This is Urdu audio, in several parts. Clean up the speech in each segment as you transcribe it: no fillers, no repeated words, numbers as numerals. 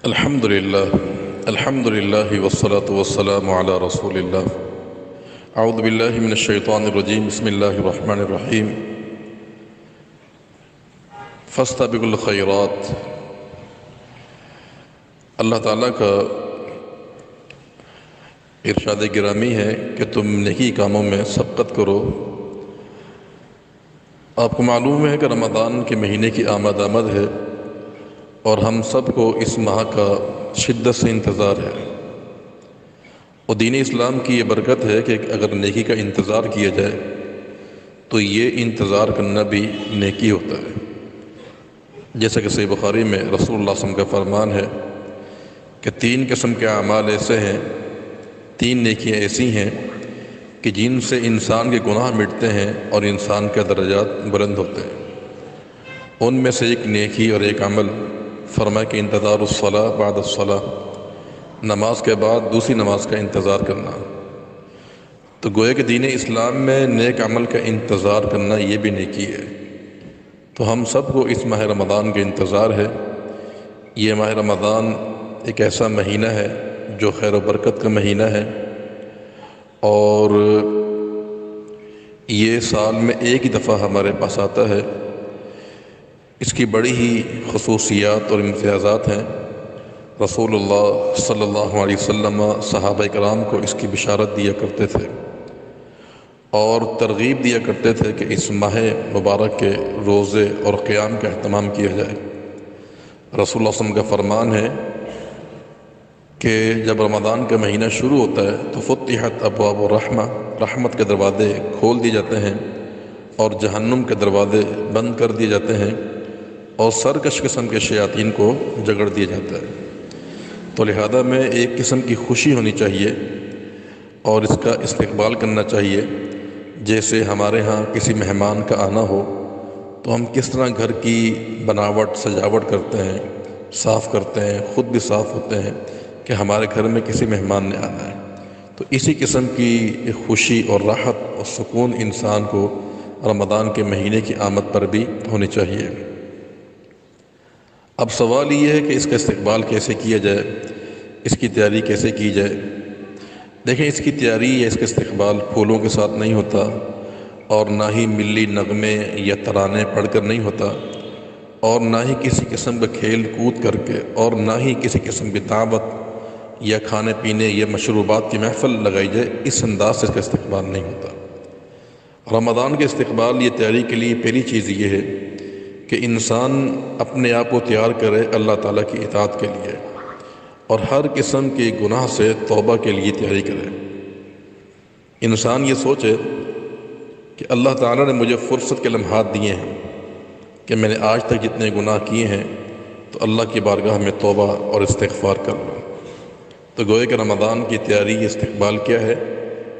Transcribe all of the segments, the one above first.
الحمد لله والصلاة والسلام على رسول الله. اعوذ بالله من الشیطان الرجیم. بسم اللہ الرحمن الرحیم. فاستبقوا الخیرات. اللہ تعالیٰ کا ارشاد گرامی ہے کہ تم نیکی کاموں میں سبقت کرو. آپ کو معلوم ہے کہ رمضان کے مہینے کی آمد ہے اور ہم سب کو اس ماہ کا شدت سے انتظار ہے. اور دین اسلام کی یہ برکت ہے کہ اگر نیکی کا انتظار کیا جائے تو یہ انتظار کرنا بھی نیکی ہوتا ہے. جیسا کہ صحیح بخاری میں رسول اللہ صلی اللہ علیہ وسلم کا فرمان ہے کہ 3 قسم کے اعمال ایسے ہیں، 3 نیکیاں ایسی ہیں کہ جن سے انسان کے گناہ مٹتے ہیں اور انسان کے درجات بلند ہوتے ہیں. ان میں سے ایک نیکی اور ایک عمل فرمایا کہ انتظار الصلاۃ بعد الصلاۃ، نماز کے بعد دوسری نماز کا انتظار کرنا. تو گویا کہ دین اسلام میں نیک عمل کا انتظار کرنا یہ بھی نیکی ہے. تو ہم سب کو اس ماہ رمضان کا انتظار ہے. یہ ماہ رمضان ایک ایسا مہینہ ہے جو خیر و برکت کا مہینہ ہے، اور یہ سال میں ایک ہی دفعہ ہمارے پاس آتا ہے. اس کی بڑی ہی خصوصیات اور امتیازات ہیں. رسول اللہ صلی اللہ علیہ وسلم صحابہ کرام کو اس کی بشارت دیا کرتے تھے اور ترغیب دیا کرتے تھے کہ اس ماہ مبارک کے روزے اور قیام کا اہتمام کیا جائے. رسول اللہ صلی اللہ علیہ وسلم کا فرمان ہے کہ جب رمضان کا مہینہ شروع ہوتا ہے تو فتحت ابواب الرحمہ، رحمت کے دروازے کھول دیے جاتے ہیں اور جہنم کے دروازے بند کر دیے جاتے ہیں اور سرکش قسم کے شیاطین کو جگڑ دیا جاتا ہے. تو لہذا میں ایک قسم کی خوشی ہونی چاہیے اور اس کا استقبال کرنا چاہیے. جیسے ہمارے ہاں کسی مہمان کا آنا ہو تو ہم کس طرح گھر کی بناوٹ سجاوٹ کرتے ہیں، صاف کرتے ہیں، خود بھی صاف ہوتے ہیں کہ ہمارے گھر میں کسی مہمان نے آنا ہے. تو اسی قسم کی خوشی اور راحت اور سکون انسان کو رمضان کے مہینے کی آمد پر بھی ہونی چاہیے. اب سوال یہ ہے کہ اس کا استقبال کیسے کیا جائے، اس کی تیاری کیسے کی جائے. دیکھیں، اس کی تیاری یا اس کا استقبال پھولوں کے ساتھ نہیں ہوتا، اور نہ ہی ملی نغمے یا ترانے پڑھ کر نہیں ہوتا، اور نہ ہی کسی قسم کا کھیل کود کر کے، اور نہ ہی کسی قسم کی دعوت یا کھانے پینے یا مشروبات کی محفل لگائی جائے. اس انداز سے اس کا استقبال نہیں ہوتا. رمضان کے استقبال یا تیاری کے لیے پہلی چیز یہ ہے کہ انسان اپنے آپ کو تیار کرے اللہ تعالیٰ کی اطاعت کے لیے اور ہر قسم کے گناہ سے توبہ کے لیے تیاری کرے. انسان یہ سوچے کہ اللہ تعالیٰ نے مجھے فرصت کے لمحات دیے ہیں کہ میں نے آج تک جتنے گناہ کیے ہیں تو اللہ کی بارگاہ میں توبہ اور استغفار کر لوں. تو گوئے کہ رمضان کی تیاری استقبال کیا ہے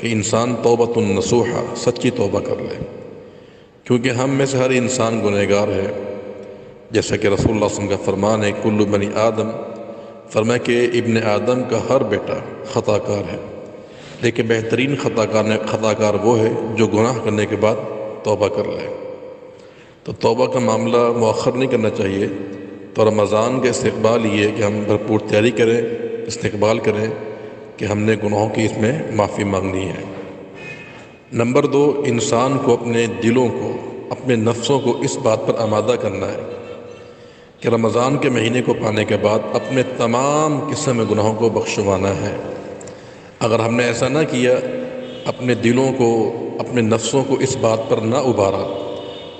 کہ انسان توبۃ النصوحہ، سچی توبہ کر لے. کیونکہ ہم میں سے ہر انسان گنہگار ہے. جیسا کہ رسول اللہ صلی اللہ علیہ وسلم کا فرمان ہے کل بنی آدم، فرمایا کہ ابن آدم کا ہر بیٹا خطا کار ہے، لیکن بہترین خطا کار وہ ہے جو گناہ کرنے کے بعد توبہ کر لے. تو توبہ کا معاملہ مؤخر نہیں کرنا چاہیے. تو رمضان کا استقبال یہ ہے کہ ہم بھرپور تیاری کریں، استقبال کریں کہ ہم نے گناہوں کی اس میں معافی مانگنی ہے. نمبر 2، انسان کو اپنے دلوں کو، اپنے نفسوں کو اس بات پر آمادہ کرنا ہے کہ رمضان کے مہینے کو پانے کے بعد اپنے تمام قسم گناہوں کو بخشوانا ہے. اگر ہم نے ایسا نہ کیا، اپنے دلوں کو، اپنے نفسوں کو اس بات پر نہ ابھارا،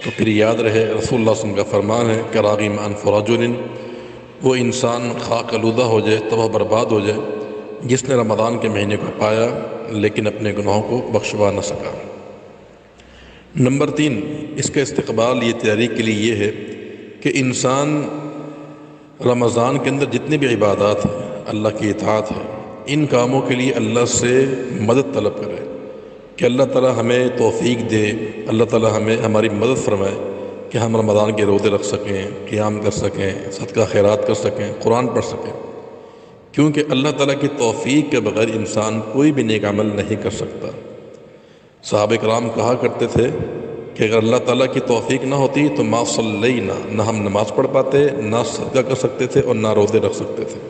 تو پھر یاد رہے رسول اللہ صلی اللہ علیہ وسلم کا فرمان ہے کہ راغم انف رجل، وہ انسان خاک آلودہ ہو جائے، تباہ برباد ہو جائے جس نے رمضان کے مہینے کو پایا لیکن اپنے گناہوں کو بخشوا نہ سکا. نمبر 3، اس کا استقبال یہ تیاری کے لیے یہ ہے کہ انسان رمضان کے اندر جتنی بھی عبادات ہیں، اللہ کی اطاعت ہے، ان کاموں کے لیے اللہ سے مدد طلب کرے کہ اللہ تعالی ہمیں توفیق دے، اللہ تعالی ہمیں ہماری مدد فرمائے کہ ہم رمضان کے روزے رکھ سکیں، قیام کر سکیں، صدقہ خیرات کر سکیں، قرآن پڑھ سکیں. کیونکہ اللہ تعالیٰ کی توفیق کے بغیر انسان کوئی بھی نیک عمل نہیں کر سکتا. صحابہ کرام کہا کرتے تھے کہ اگر اللہ تعالیٰ کی توفیق نہ ہوتی تو ما صلینا، نہ ہم نماز پڑھ پاتے، نہ صدقہ کر سکتے تھے اور نہ روزے رکھ سکتے تھے۔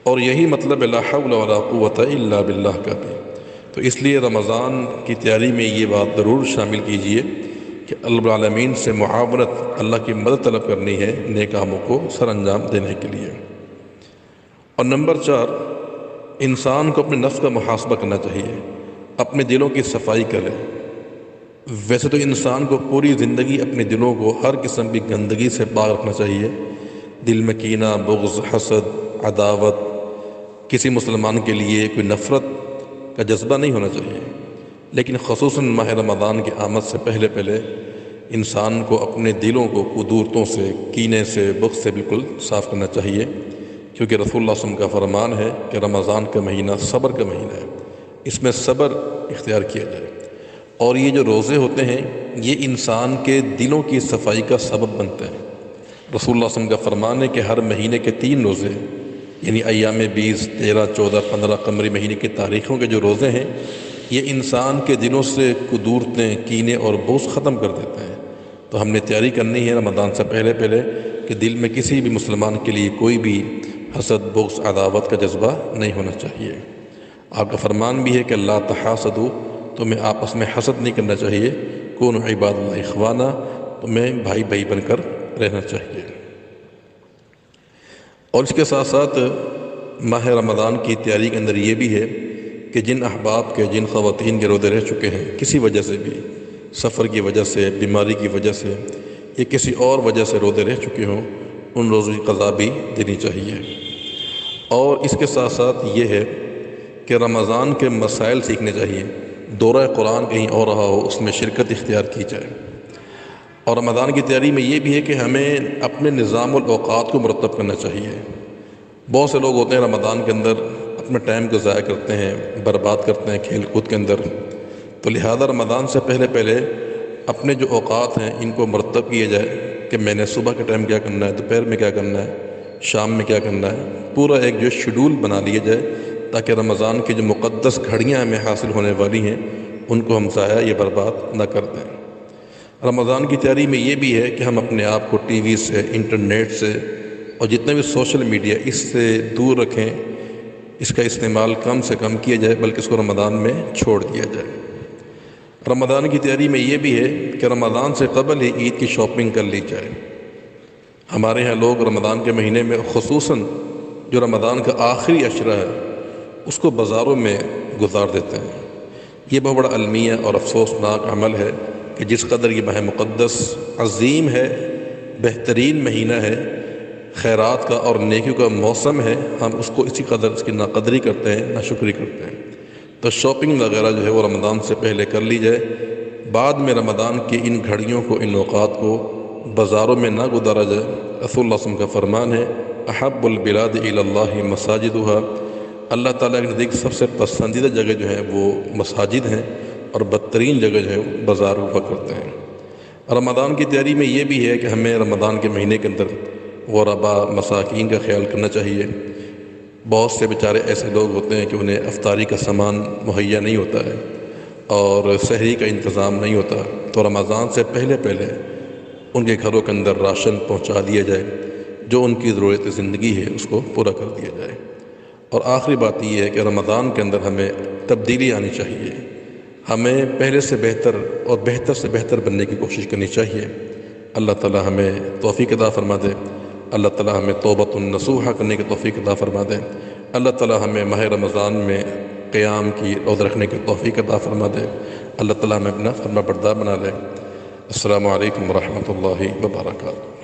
اور یہی مطلب لا حول ولا قوت الا باللہ کا بھی۔ تو اس لیے رمضان کی تیاری میں یہ بات ضرور شامل کیجئے کہ رب العالمین سے معاونت، اللہ کی مدد طلب کرنی ہے نیک کاموں کو سر انجام دینے کے لیے۔ اور نمبر 4، انسان کو اپنے نفس کا محاسبہ کرنا چاہیے، اپنے دلوں کی صفائی کرے۔ ویسے تو انسان کو پوری زندگی اپنے دلوں کو ہر قسم کی گندگی سے پاک رکھنا چاہیے، دل میں کینہ، بغض، حسد، عداوت، کسی مسلمان کے لیے کوئی نفرت کا جذبہ نہیں ہونا چاہیے، لیکن خصوصاً ماہ رمضان کی آمد سے پہلے انسان کو اپنے دلوں کو قدورتوں سے، کینے سے، بغض سے بالکل صاف کرنا چاہیے، کیونکہ رسول اللہ صلی اللہ علیہ وسلم کا فرمان ہے کہ رمضان کا مہینہ صبر کا مہینہ ہے، اس میں صبر اختیار کیا جائے۔ اور یہ جو روزے ہوتے ہیں یہ انسان کے دلوں کی صفائی کا سبب بنتے ہیں۔ رسول اللہ صلی اللہ علیہ وسلم کا فرمان ہے کہ ہر مہینے کے 3 روزے، یعنی ایام 20، 13، 14، 15 قمری مہینے کی تاریخوں کے جو روزے ہیں یہ انسان کے دلوں سے قدورتیں، کینے اور بغض ختم کر دیتے ہیں۔ تو ہم نے تیاری کرنی ہے رمضان سے پہلے کہ دل میں کسی بھی مسلمان کے لیے کوئی بھی حسد، بغض، عداوت کا جذبہ نہیں ہونا چاہیے۔ آپ کا فرمان بھی ہے کہ لا تحاسدوا، تمہیں آپس میں حسد نہیں کرنا چاہیے، کونوا عباد اللہ اخوانا، تمہیں بھائی بھائی بن کر رہنا چاہیے۔ اور اس کے ساتھ ساتھ ماہ رمضان کی تیاری کے اندر یہ بھی ہے کہ جن احباب کے، جن خواتین کے روزے رہ چکے ہیں کسی وجہ سے بھی، سفر کی وجہ سے، بیماری کی وجہ سے یا کسی اور وجہ سے روزے رہ چکے ہوں، ان روزوں کی قضا بھی دینی چاہیے۔ اور اس کے ساتھ ساتھ یہ ہے کہ رمضان کے مسائل سیکھنے چاہیے، دورہ قرآن کہیں اور رہا ہو اس میں شرکت اختیار کی جائے۔ اور رمضان کی تیاری میں یہ بھی ہے کہ ہمیں اپنے نظام الاوقات کو مرتب کرنا چاہیے۔ بہت سے لوگ ہوتے ہیں رمضان کے اندر اپنے ٹائم کو ضائع کرتے ہیں، برباد کرتے ہیں کھیل کود کے اندر، تو لہذا رمضان سے پہلے اپنے جو اوقات ہیں ان کو مرتب کیے جائے کہ میں نے صبح کے ٹائم کیا کرنا ہے، دوپہر میں کیا کرنا ہے، شام میں کیا کرنا ہے، پورا ایک جو شیڈول بنا لیا جائے تاکہ رمضان کی جو مقدس گھڑیاں ہمیں حاصل ہونے والی ہیں ان کو ہم ضائع یا برباد نہ کر دیں۔ رمضان کی تیاری میں یہ بھی ہے کہ ہم اپنے آپ کو ٹی وی سے، انٹرنیٹ سے اور جتنے بھی سوشل میڈیا اس سے دور رکھیں، اس کا استعمال کم سے کم کیا جائے، بلکہ اس کو رمضان میں چھوڑ دیا جائے۔ رمضان کی تیاری میں یہ بھی ہے کہ رمضان سے قبل ہی عید کی شاپنگ کر لی جائے۔ ہمارے ہاں لوگ رمضان کے مہینے میں خصوصاً جو رمضان کا آخری عشرہ ہے اس کو بازاروں میں گزار دیتے ہیں۔ یہ بہت بڑا المیہ اور افسوسناک عمل ہے کہ جس قدر یہ ماہ مقدس عظیم ہے، بہترین مہینہ ہے، خیرات کا اور نیکیوں کا موسم ہے، ہم اس کو اسی قدر اس کی ناقدری کرتے ہیں، ناشکری کرتے ہیں۔ تو شاپنگ وغیرہ جو ہے وہ رمضان سے پہلے کر لی جائے، بعد میں رمضان کی ان گھڑیوں کو، ان اوقات کو بازاروں میں نہ گزارا جائے۔ رسول اللہ صلی اللہ علیہ وسلم کا فرمان ہے احب البلاد الی اللہ مساجدها، اللہ تعالیٰ کے نزدیک سب سے پسندیدہ جگہ جو ہے وہ مساجد ہیں اور بدترین جگہ جو ہے وہ بازار ہوا کرتے ہیں۔ رمضان کی تیاری میں یہ بھی ہے کہ ہمیں رمضان کے مہینے کے اندر غربا، مساکین کا خیال کرنا چاہیے۔ بہت سے بیچارے ایسے لوگ ہوتے ہیں کہ انہیں افطاری کا سامان مہیا نہیں ہوتا ہے اور سحری کا انتظام نہیں ہوتا، تو رمضان سے پہلے ان کے گھروں کے اندر راشن پہنچا دیا جائے، جو ان کی ضرورت زندگی ہے اس کو پورا کر دیا جائے۔ اور آخری بات یہ ہے کہ رمضان کے اندر ہمیں تبدیلی آنی چاہیے، ہمیں پہلے سے بہتر اور بہتر سے بہتر بننے کی کوشش کرنی چاہیے۔ اللہ تعالی ہمیں توفیق عطا فرما دے، اللہ تعالی ہمیں توبۃ النصوحہ کرنے کی توفیق عطا فرما دے، اللہ تعالی ہمیں ماہ رمضان میں قیام کی روزہ رکھنے کی توفیق عطا فرما دے، اللہ تعالی ہمیں اپنا فرما بردار بنا لے۔ السلام علیکم ورحمۃ اللہ وبرکاتہ۔